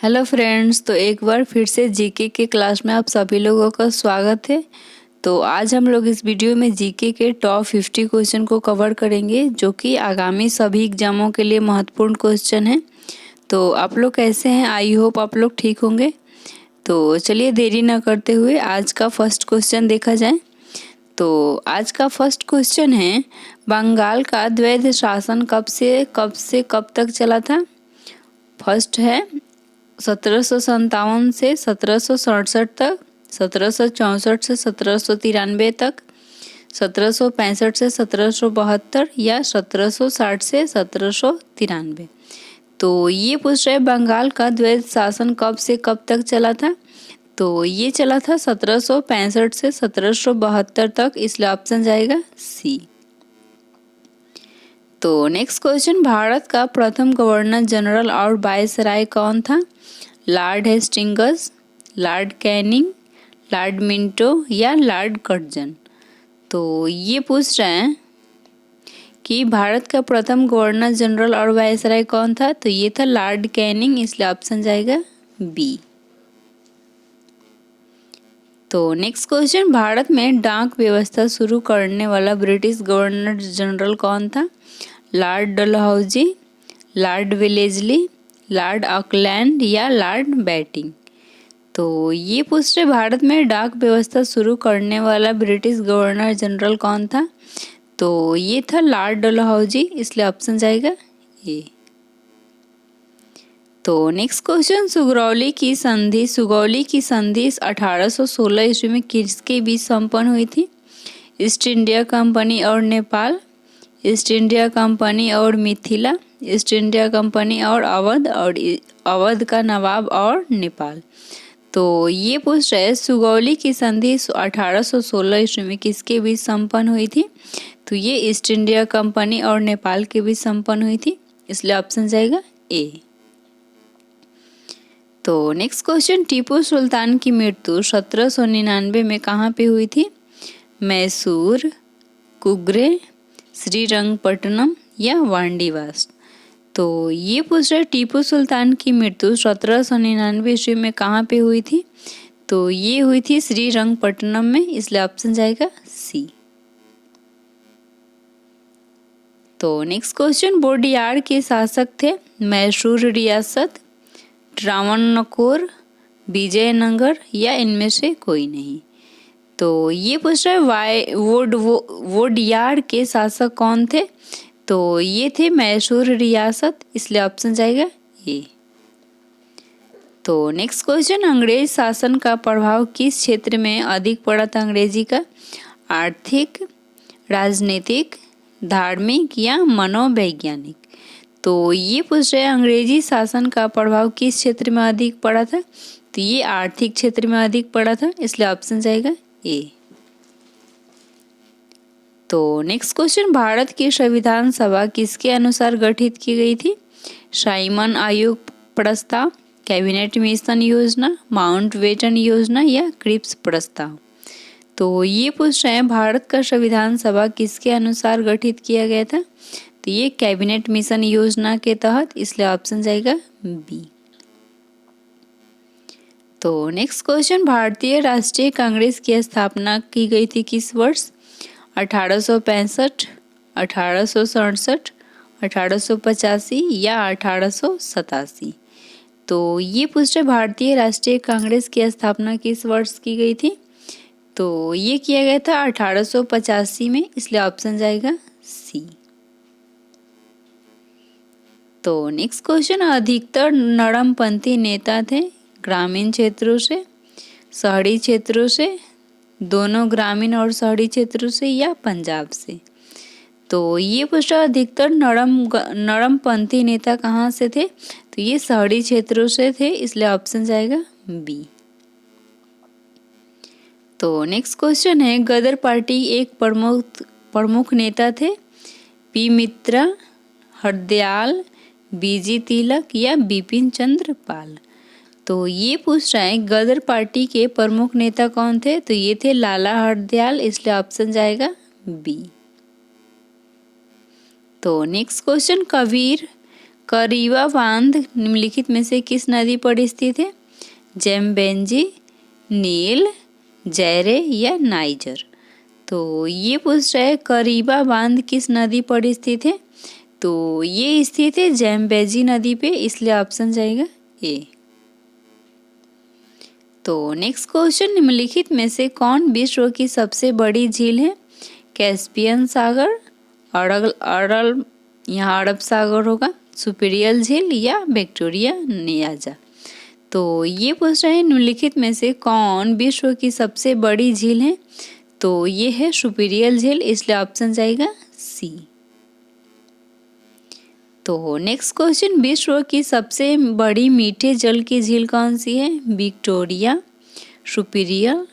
Hello friends, तो एक बार फिर से जीके के क्लास में आप सभी लोगों का स्वागत है। तो आज हम लोग इस वीडियो में जीके के टॉप 50 क्वेश्चन को कवर करेंगे, जो कि आगामी सभी एग्जामों के लिए महत्वपूर्ण क्वेश्चन हैं। तो आप लोग कैसे हैं? आई होप आप लोग ठीक होंगे। तो चलिए देरी ना करते हुए आज का फर्स्ट क्वेश्चन देखा जाए। तो आज का फर्स्ट क्वेश्चन है, बंगाल का द्वैध शासन कब से कब तक चला था? फर्स्ट है 1757 से 1767 तक, 1764 से 1793 तक, 1765 से 1772 या 1760 से 1793। तो ये पूछ रहे बंगाल का द्वैध शासन कब से कब तक चला था? तो ये चला था 1765 से 1772 तक, इसलिए ऑप्शन जाएगा सी। तो नेक्स्ट क्वेश्चन, भारत का प्रथम गवर्नर जनरल और वायसराय कौन था? Lord Hastings, Lord Canning, Lord Minto या लॉर्ड कर्जन। तो ये पूछ रहे हैं कि भारत का प्रथम गवर्नर जनरल और वायसराय कौन था? तो ये था लॉर्ड कैनिंग, इसलिए ऑप्शन जाएगा बी। तो नेक्स्ट क्वेश्चन, भारत में डाक व्यवस्था शुरू करने वाला ब्रिटिश गवर्नर जनरल कौन था? Lord Dalhousie, Lord Wellesley, Lord Auckland या लॉर्ड बैटिंग। तो ये पूछ रहे भारत में डाक व्यवस्था शुरू करने वाला ब्रिटिश गवर्नर जनरल कौन था? तो ये था लॉर्ड डलहौजी, इसलिए ऑप्शन जाएगा ए। तो नेक्स्ट क्वेश्चन, सुगरौली की संधि 1816 ईस्वी में किसके बीच संपन्न हुई थी? ईस्ट इंडिया कंपनी और नेपाल, ईस्ट इंडिया कंपनी और मिथिला, ईस्ट इंडिया कंपनी और अवध का नवाब और नेपाल। तो ये पूछ रहे सुगौली की संधि 1816 ईस्वी में किसके बीच संपन्न हुई थी? तो ये ईस्ट इंडिया कंपनी और नेपाल के बीच संपन्न हुई थी, इसलिए ऑप्शन जाएगा ए। तो नेक्स्ट क्वेश्चन, टीपू सुल्तान की मृत्यु 1799 में कहाँ पे हुई थी? मैसूर, कुग्रे, श्रीरंगपट्टनम या वांडीवास। तो ये पूछ रहे टीपू सुल्तान की मृत्यु 1799 ईस्वी में कहाँ पे हुई थी? तो ये हुई थी श्रीरंगपट्टनम में, इसलिए ऑप्शन जाएगा सी। तो नेक्स्ट क्वेश्चन, बोडियार के शासक थे मैसूर रियासत, ट्रावणकोर, विजयनगर या इनमें से कोई नहीं। तो ये पूछ रहा है वोडियार के शासक कौन थे? तो ये थे मैसूर रियासत, इसलिए ऑप्शन जाएगा ए। तो नेक्स्ट क्वेश्चन, अंग्रेज शासन का प्रभाव किस क्षेत्र में अधिक पड़ा था अंग्रेजी का? आर्थिक, राजनीतिक, धार्मिक या मनोवैज्ञानिक। तो ये पूछ रहे हैं अंग्रेजी शासन का प्रभाव किस क्षेत्र में अधिक पड़ा था? तो ये आर्थिक क्षेत्र में अधिक पड़ा था, इसलिए ऑप्शन जाएगा ए। तो नेक्स्ट क्वेश्चन, भारत की संविधान सभा किसके अनुसार गठित की गई थी? साइमन आयोग प्रस्ताव, कैबिनेट मिशन योजना, माउंटबेटन योजना या क्रिप्स प्रस्ताव। तो ये पूछ रहे हैं भारत का संविधान सभा किसके अनुसार गठित किया गया था? तो ये कैबिनेट मिशन योजना के तहत, इसलिए ऑप्शन जाएगा बी। तो नेक्स्ट क्वेश्चन, भारतीय राष्ट्रीय कांग्रेस की स्थापना की गई थी किस वर्ष? 1865, 1867, 1885 या 1887। तो ये पूछ रहे भारतीय राष्ट्रीय कांग्रेस की स्थापना किस वर्ष की गई थी? तो ये किया गया था 1885 में, इसलिए ऑप्शन जाएगा सी। तो नेक्स्ट क्वेश्चन, अधिकतर नरमपंथी नेता थे ग्रामीण क्षेत्रों से, शहरी क्षेत्रों से, दोनों ग्रामीण और शहरी क्षेत्रों से या पंजाब से। तो ये पूछा अधिकतर नरमपंथी नेता कहाँ से थे? तो ये शहरी क्षेत्रों से थे, इसलिए ऑप्शन जाएगा बी। तो नेक्स्ट क्वेश्चन है, गदर पार्टी एक प्रमुख नेता थे पी मित्रा, हरदयाल, बीजी तिलक या बिपिन चंद्र पाल। तो ये पूछ रहा है गदर पार्टी के प्रमुख नेता कौन थे? तो ये थे लाला हरदयाल, इसलिए ऑप्शन जाएगा बी। तो नेक्स्ट क्वेश्चन, करीबा बांध निम्नलिखित में से किस नदी पर स्थित है? जेम्बेंजी, नील, जैरे या नाइजर। तो ये पूछ रहा है करीबा बांध किस नदी पर स्थित है? तो ये स्थित है जेम्बेंजी नदी पे, इसलिए ऑप्शन जाएगा ए। तो नेक्स्ट क्वेश्चन, निम्नलिखित में से कौन विश्व की सबसे बड़ी झील है? कैस्पियन सागर, अरल यहाँ अरब सागर होगा, सुपीरियर झील या विक्टोरिया नियाजा। तो ये पूछ रहे हैं निम्नलिखित में से कौन विश्व की सबसे बड़ी झील है? तो ये है सुपीरियर झील, इसलिए ऑप्शन जाएगा सी। तो नेक्स्ट क्वेश्चन, विश्व की सबसे बड़ी मीठे जल की झील कौन सी है? विक्टोरिया, सुपीरियर,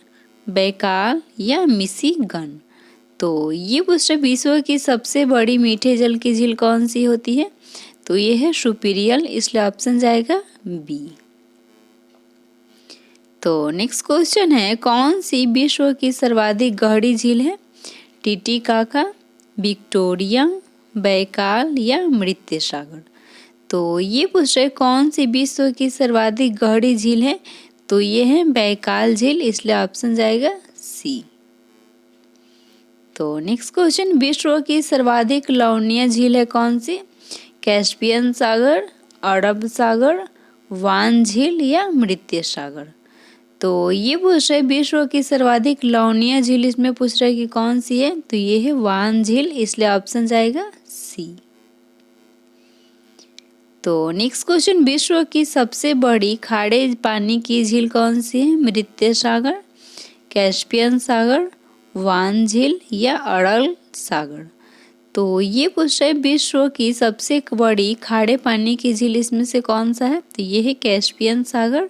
बैकाल या मिशिगन। तो ये पूछ रहे विश्व की सबसे बड़ी मीठे जल की झील कौन सी होती है? तो ये है सुपीरियर, इसलिए ऑप्शन जाएगा बी। तो नेक्स्ट क्वेश्चन है कौन सी विश्व की सर्वाधिक गहरी झील है? टिटिकाका, विक्टोरिया, बैकाल या मृत्य सागर। तो ये पूछ रहे कौन सी विश्व की सर्वाधिक गहरी झील है? तो ये है बैकाल झील, इसलिए ऑप्शन जाएगा सी। तो नेक्स्ट क्वेश्चन, विश्व की सर्वाधिक लवणीय झील है कौन सी? कैस्पियन सागर, अरब सागर, वान झील या मृत्य सागर। तो ये पूछ रहे विश्व की सर्वाधिक लवणीय झील, इसमें पूछ रहे कि कौन सी है? तो ये है वान झील, इसलिए ऑप्शन जाएगा सी। तो नेक्स्ट क्वेश्चन, विश्व की सबसे बड़ी खारे पानी की झील कौन सी है? मृत्य सागर, कैस्पियन सागर, वान झील या अरल सागर। तो ये पूछ रहे विश्व की सबसे बड़ी खारे पानी की झील, इसमें से कौन सा है? तो ये है कैस्पियन सागर,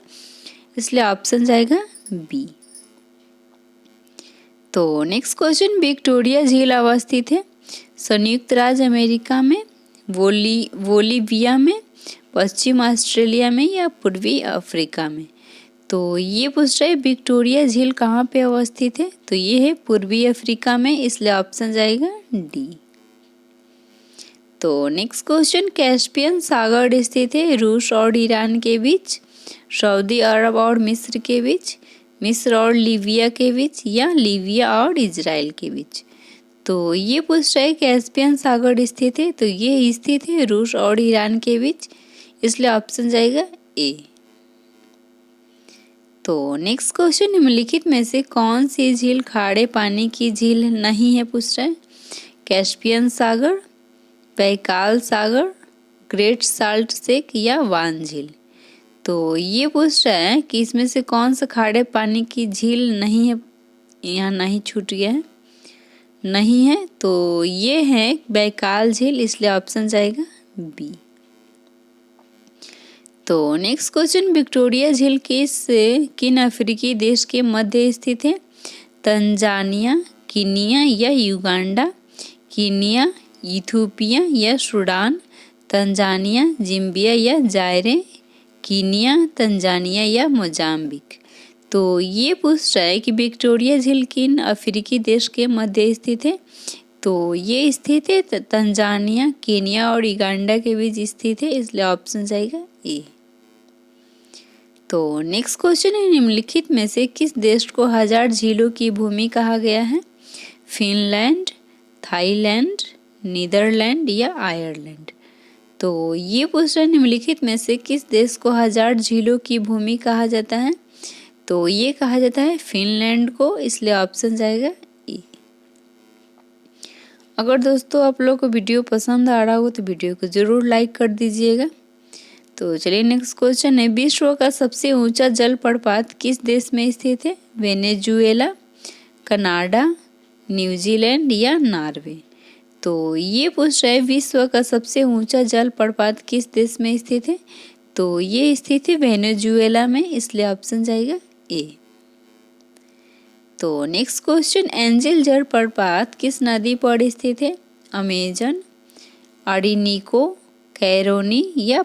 इसलिए ऑप्शन जाएगा बी। तो नेक्स्ट क्वेश्चन, विक्टोरिया झील अवस्थित है संयुक्त राज्य अमेरिका में, बोलीविया में, पश्चिम ऑस्ट्रेलिया में या पूर्वी अफ्रीका में। तो ये पूछ रहे विक्टोरिया झील कहाँ पे अवस्थित है? तो ये है पूर्वी अफ्रीका में, इसलिए ऑप्शन जाएगा डी। तो नेक्स्ट क्वेश्चन, कैस्पियन सागर स्थित है रूस और ईरान के बीच, सऊदी अरब और मिस्र के बीच, मिस्र और लीबिया के बीच या लीबिया और इजराइल के बीच। तो ये पूछ रहा है कैस्पियन सागर स्थित है, तो ये स्थित है रूस और ईरान के बीच, इसलिए ऑप्शन जाएगा ए। तो नेक्स्ट क्वेश्चन, निम्नलिखित में से कौन सी झील खारे पानी की झील नहीं है? पूछ रहा है कैस्पियन सागर, बैकाल सागर, ग्रेट साल्ट लेक या वान झील। तो ये पूछ रहा है कि इसमें से कौन सा खारे पानी की झील नहीं है? यहाँ नहीं छूट गया है, नहीं है, तो ये है बैकाल झील, इसलिए ऑप्शन जाएगा बी। तो नेक्स्ट क्वेश्चन, विक्टोरिया झील किन अफ्रीकी देश के मध्य स्थित है? तंजानिया, कीनिया या युगांडा, कीनिया, इथियोपिया या सूडान, तंजानिया, जिम्बिया या जायरे, कीनिया, तंजानिया या मोजाम्बिक। तो ये पूछ रहा है कि विक्टोरिया झील किन अफ्रीकी देश के मध्य स्थित है? तो ये स्थित है तंजानिया, कीनिया और युगांडा के बीच स्थित है, इसलिए ऑप्शन जाएगा ए। तो नेक्स्ट क्वेश्चन है निम्नलिखित में से किस देश को 1000 झीलों की भूमि कहा गया है? फिनलैंड, थाईलैंड, नीदरलैंड या आयरलैंड। तो ये पूछ रहा है निम्नलिखित में से किस देश को 1000 झीलों की भूमि कहा जाता है? तो ये कहा जाता है फिनलैंड को, इसलिए ऑप्शन जाएगा ए। अगर दोस्तों आप लोग को वीडियो पसंद आ रहा हो तो वीडियो को जरूर लाइक कर दीजिएगा। तो चलिए नेक्स्ट क्वेश्चन है, विश्व का सबसे ऊंचा जल प्रपात किस देश में स्थित है? वेनेजुएला, कनाडा, न्यूजीलैंड या नॉर्वे। तो ये पूछ रहा है विश्व का सबसे ऊंचा जल प्रपात किस देश में स्थित है? तो ये स्थित है वेनेजुएला में, इसलिए ऑप्शन जाएगा ए। तो नेक्स्ट क्वेश्चन, एंजल जल प्रपात किस नदी पर स्थित है? अमेजन, अरिनिको, कैरोनी या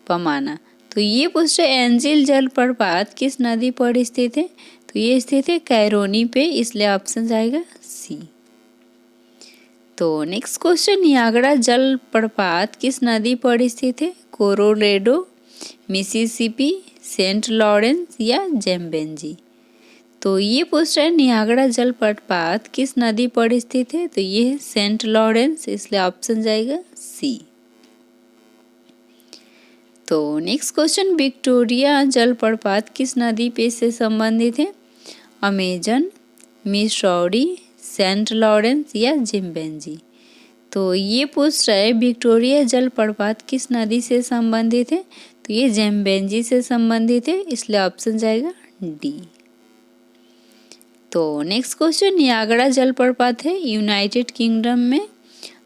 पमाना। तो ये पूछ रहे एंजल जल प्रपात किस नदी पर स्थित है? तो ये स्थित है कैरोनी पे, इसलिए ऑप्शन जाएगा सी। तो नेक्स्ट क्वेश्चन, नियाग्रा जलप्रपात किस नदी पर स्थित है? कोलोराडो, मिसिसिपी, सेंट लॉरेंस या जेम्बेंजी? तो ये पूछ रहा है नियाग्रा जलप्रपात किस नदी पर स्थित है? तो ये है सेंट लॉरेंस, इसलिए ऑप्शन जाएगा सी। तो नेक्स्ट क्वेश्चन, विक्टोरिया जलप्रपात किस नदी पे से संबंधित है? अमेजन, मिसौरी, सेंट लॉरेंस या जिम्बेंजी? तो ये पूछ रहा है विक्टोरिया जलप्रपात किस नदी से संबंधित है? तो ये जिम्बेंजी से संबंधित है, इसलिए ऑप्शन जाएगा डी। तो नेक्स्ट क्वेश्चन, नियाग्रा जलप्रपात है यूनाइटेड किंगडम में,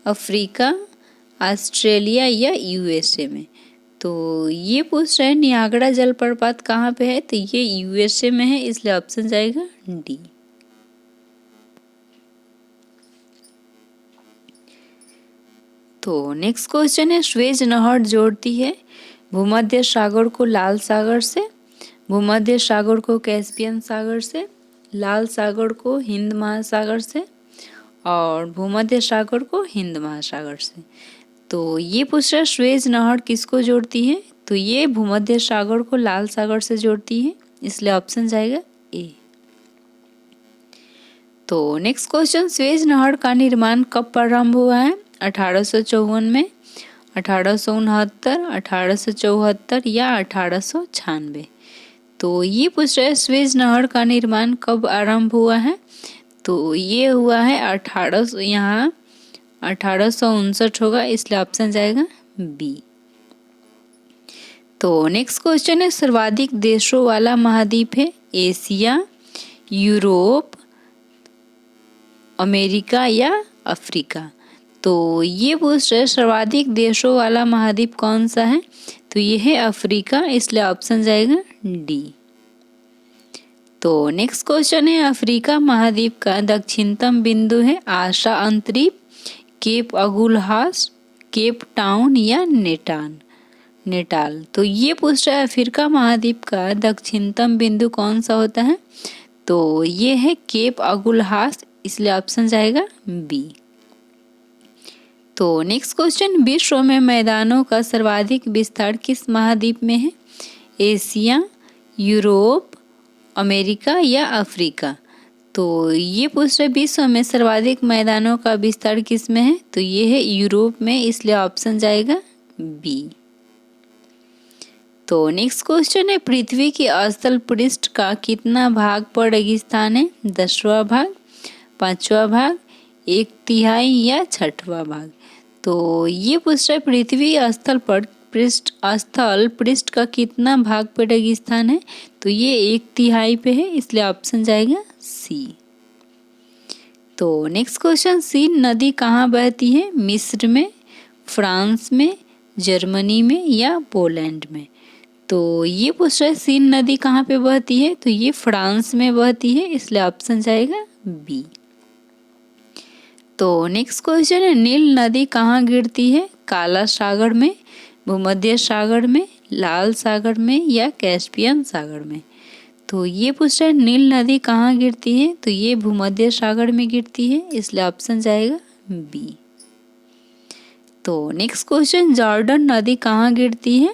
अफ्रीका, ऑस्ट्रेलिया या यूएसए में? तो ये पूछ रहा है नियाग्रा जलप्रपात कहाँ पे है? तो ये यूएसए में है, इसलिए ऑप्शन जाएगा डी। तो नेक्स्ट क्वेश्चन है, स्वेज नहर जोड़ती है भूमध्य सागर को लाल सागर से, भूमध्य सागर को कैस्पियन सागर से, लाल सागर को हिंद महासागर से और भूमध्य सागर को हिंद महासागर से। तो ये पूछ रहा है स्वेज नहर किसको जोड़ती है? तो ये भूमध्य सागर को लाल सागर से जोड़ती है, इसलिए ऑप्शन जाएगा ए। तो नेक्स्ट क्वेश्चन, स्वेज नहर का निर्माण कब प्रारंभ हुआ है? 1854 में, 1869, 1874 या 1896? तो ये पूछ रहा है स्वेज नहर का निर्माण कब आरंभ हुआ है? तो ये हुआ है 1859 होगा, इसलिए ऑप्शन जाएगा बी। तो नेक्स्ट क्वेश्चन है, सर्वाधिक देशों वाला महाद्वीप है एशिया, यूरोप, अमेरिका या अफ्रीका? तो ये पूछ रहे सर्वाधिक देशों वाला महाद्वीप कौन सा है? तो ये है अफ्रीका, इसलिए ऑप्शन जाएगा डी। तो नेक्स्ट क्वेश्चन है, अफ्रीका महाद्वीप का दक्षिणतम बिंदु है आशा अंतरीप, केप अगुलहास, केप टाउन या नेटाल? तो ये पूछ रहा है अफ्रीका महाद्वीप का दक्षिणतम बिंदु कौन सा होता है? तो ये है केप अगुलहास, इसलिए ऑप्शन जाएगा बी। तो नेक्स्ट क्वेश्चन, विश्व में मैदानों का सर्वाधिक विस्तार किस महाद्वीप में है? एशिया, यूरोप, अमेरिका या अफ्रीका? तो ये पूछ रहे विश्व में सर्वाधिक मैदानों का विस्तार किस में है? तो ये है यूरोप में, इसलिए ऑप्शन जाएगा बी। तो नेक्स्ट क्वेश्चन है, पृथ्वी के स्थल पृष्ठ का कितना भाग पर रेगिस्तान है? 10वां भाग, 5वां भाग, 1/3 या 6वां भाग? तो ये पूछ रहा है पृथ्वी स्थल पृष्ठ का कितना भाग पे रेगिस्तान है? तो ये 1/3 पे है, इसलिए ऑप्शन जाएगा सी। तो नेक्स्ट क्वेश्चन, सीन नदी कहाँ बहती है? मिस्र में, फ्रांस में, जर्मनी में या पोलैंड में? तो ये पूछ रहा है सीन नदी कहाँ पे बहती है? तो ये फ्रांस में बहती है, इसलिए ऑप्शन जाएगा बी। तो नेक्स्ट क्वेश्चन है, नील नदी कहाँ गिरती है? काला सागर में, भूमध्य सागर में, लाल सागर में या कैस्पियन सागर में? तो ये पूछ रहा है नील नदी कहाँ गिरती है? तो ये भूमध्य सागर में गिरती है, इसलिए ऑप्शन जाएगा बी। तो नेक्स्ट क्वेश्चन, जॉर्डन नदी कहाँ गिरती है?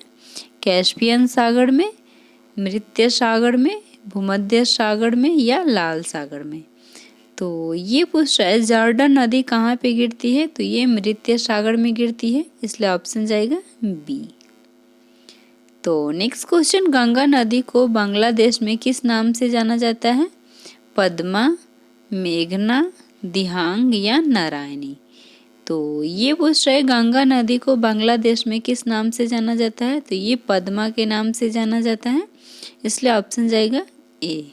कैस्पियन सागर में, मृत्य सागर में, भूमध्य सागर में या लाल सागर में? तो ये पूछ रहा है जॉर्डन नदी कहाँ पे गिरती है? तो ये मृत्य सागर में गिरती है, इसलिए ऑप्शन जाएगा बी। तो नेक्स्ट क्वेश्चन, गंगा नदी को बांग्लादेश में किस नाम से जाना जाता है? पद्मा, मेघना, दिहांग या नारायणी? तो ये पूछ रहा है गंगा नदी को बांग्लादेश में किस नाम से जाना जाता है? तो ये पद्मा के नाम से जाना जाता है, इसलिए ऑप्शन जाएगा ए।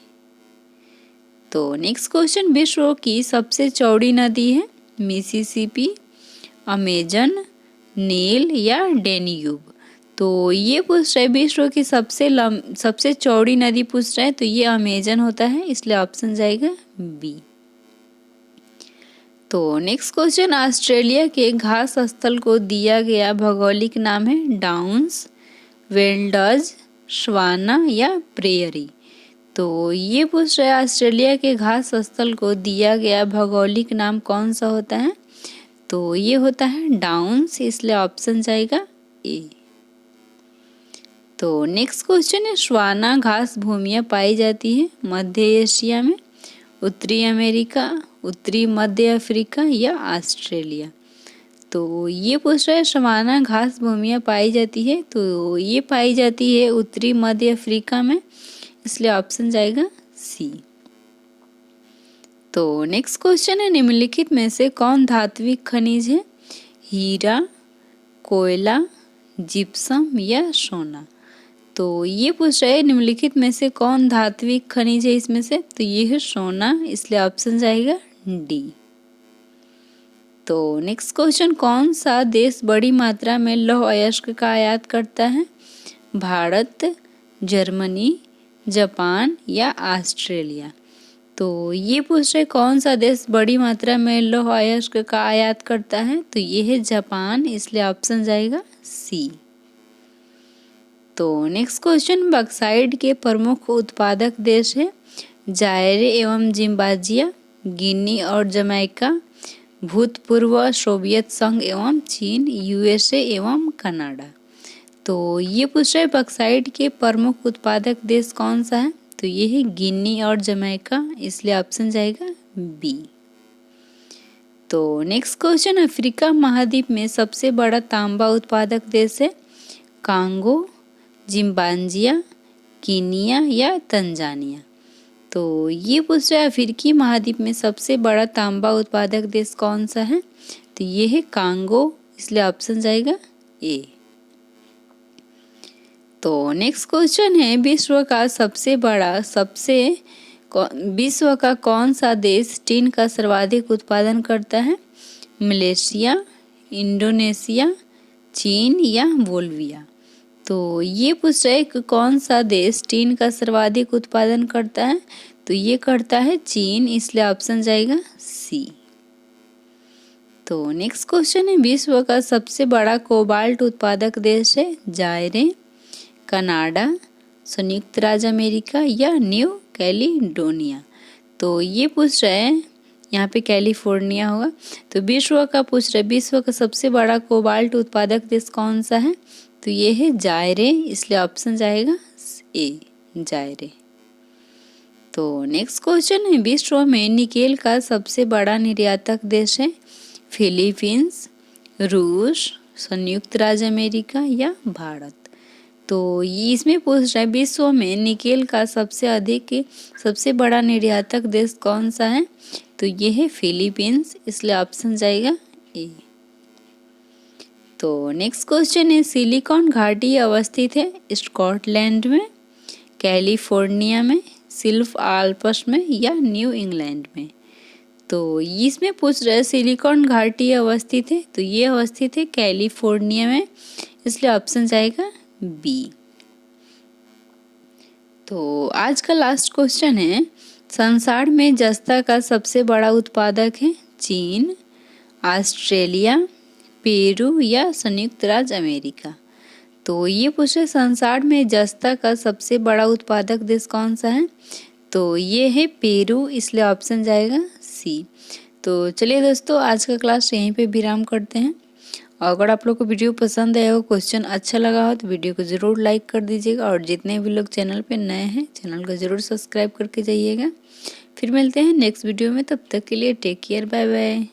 तो नेक्स्ट क्वेश्चन, विश्व की सबसे चौड़ी नदी है मिसिसिपी, अमेजन, नील या डेन्यूब? तो ये पूछ रहा है विश्व की सबसे चौड़ी नदी पूछ रहा है, तो ये अमेजन होता है, इसलिए ऑप्शन जाएगा बी। तो नेक्स्ट क्वेश्चन, ऑस्ट्रेलिया के घास स्थल को दिया गया भौगोलिक नाम है डाउन्स, वेल्डज, स्वाना या प्रेयरी? तो ये पूछ रहा है ऑस्ट्रेलिया के घास स्थल को दिया गया भौगोलिक नाम कौन सा होता है? तो ये होता है डाउन्स, इसलिए ऑप्शन जाएगा ए। तो नेक्स्ट क्वेश्चन है, स्वाना घास भूमियाँ पाई जाती है मध्य एशिया में, उत्तरी अमेरिका, उत्तरी मध्य अफ्रीका या ऑस्ट्रेलिया। तो ये पूछ रहा है सवाना घास भूमियाँ पाई जाती है, तो ये पाई जाती है उत्तरी मध्य अफ्रीका में, इसलिए ऑप्शन जाएगा सी। तो नेक्स्ट क्वेश्चन है, निम्नलिखित में से कौन धात्विक खनिज है? हीरा, कोयला, जिप्सम या सोना। तो ये पूछ रहा है निम्नलिखित में से कौन धात्विक खनिज है इसमें से, तो ये है सोना, इसलिए ऑप्शन जाएगा डी। तो नेक्स्ट क्वेश्चन, कौन सा देश बड़ी मात्रा में लौह अयस्क का आयात करता है? भारत, जर्मनी, जापान या ऑस्ट्रेलिया। तो ये पूछ रहे कौन सा देश बड़ी मात्रा में लौह अयस्क का आयात करता है, तो ये है जापान, इसलिए ऑप्शन जाएगा सी। तो नेक्स्ट क्वेश्चन, बॉक्साइट के प्रमुख उत्पादक देश है जायरे एवं जिम्बाब्वे, गिनी और जमैका, भूतपूर्व सोवियत संघ एवं चीन, यूएसए एवं कनाडा। तो ये पूछ रहे बॉक्साइट के प्रमुख उत्पादक देश कौन सा है, तो ये है गिनी और जमैका, इसलिए ऑप्शन जाएगा बी। तो नेक्स्ट क्वेश्चन, अफ्रीका महाद्वीप में सबसे बड़ा तांबा उत्पादक देश है कांगो, जिम्बाब्वे, कीनिया या तंजानिया। तो ये पूछ रहा है अफ्रीकी महाद्वीप में सबसे बड़ा तांबा उत्पादक देश कौन सा है, तो ये है कांगो, इसलिए ऑप्शन जाएगा ए। तो नेक्स्ट क्वेश्चन है, विश्व का कौन सा देश टीन का सर्वाधिक उत्पादन करता है? मलेशिया, इंडोनेशिया, चीन या बोल्विया। तो ये पूछ रहा है कि कौन सा देश टीन का सर्वाधिक उत्पादन करता है, तो ये करता है चीन, इसलिए ऑप्शन जाएगा सी। तो नेक्स्ट क्वेश्चन है, विश्व का सबसे बड़ा कोबाल्ट उत्पादक देश है जायरे, कनाडा, संयुक्त राज्य अमेरिका या न्यू कैलिडोनिया। तो ये पूछ रहा है, यहाँ पे कैलिफोर्निया होगा। तो विश्व का सबसे बड़ा कोबाल्ट उत्पादक देश कौन सा है, तो ये है जायरे, इसलिए ऑप्शन जाएगा ए, जायरे। तो नेक्स्ट क्वेश्चन है, विश्व में निकेल का सबसे बड़ा निर्यातक देश है फिलीपींस, रूस, संयुक्त राज्य अमेरिका या भारत। तो ये इसमें पूछ रहा है विश्व में निकेल का सबसे बड़ा निर्यातक देश कौन सा है, तो ये है फिलीपींस, इसलिए ऑप्शन जाएगा ए। तो नेक्स्ट क्वेश्चन है, सिलिकॉन घाटी अवस्थित है स्कॉटलैंड में, कैलिफोर्निया में, सिल्फ आल्प्स में या न्यू इंग्लैंड में। तो इसमें पूछ रहा है सिलिकॉन घाटी अवस्थित है, तो ये अवस्थित है कैलिफोर्निया में, इसलिए ऑप्शन जाएगा बी। तो आज का लास्ट क्वेश्चन है, संसार में जस्ता का सबसे बड़ा उत्पादक है चीन, ऑस्ट्रेलिया, पेरू या संयुक्त राज्य अमेरिका। तो ये पूछे संसार में जस्ता का सबसे बड़ा उत्पादक देश कौन सा है, तो ये है पेरू, इसलिए ऑप्शन जाएगा सी। तो चलिए दोस्तों, आज का क्लास यहीं पे विराम करते हैं। और अगर आप लोग को वीडियो पसंद आया हो, क्वेश्चन अच्छा लगा हो, तो वीडियो को ज़रूर लाइक कर दीजिएगा। और जितने भी लोग चैनल पे नए हैं, चैनल को ज़रूर सब्सक्राइब करके जाइएगा। फिर मिलते हैं नेक्स्ट वीडियो में, तब तक के लिए टेक केयर, बाय बाय।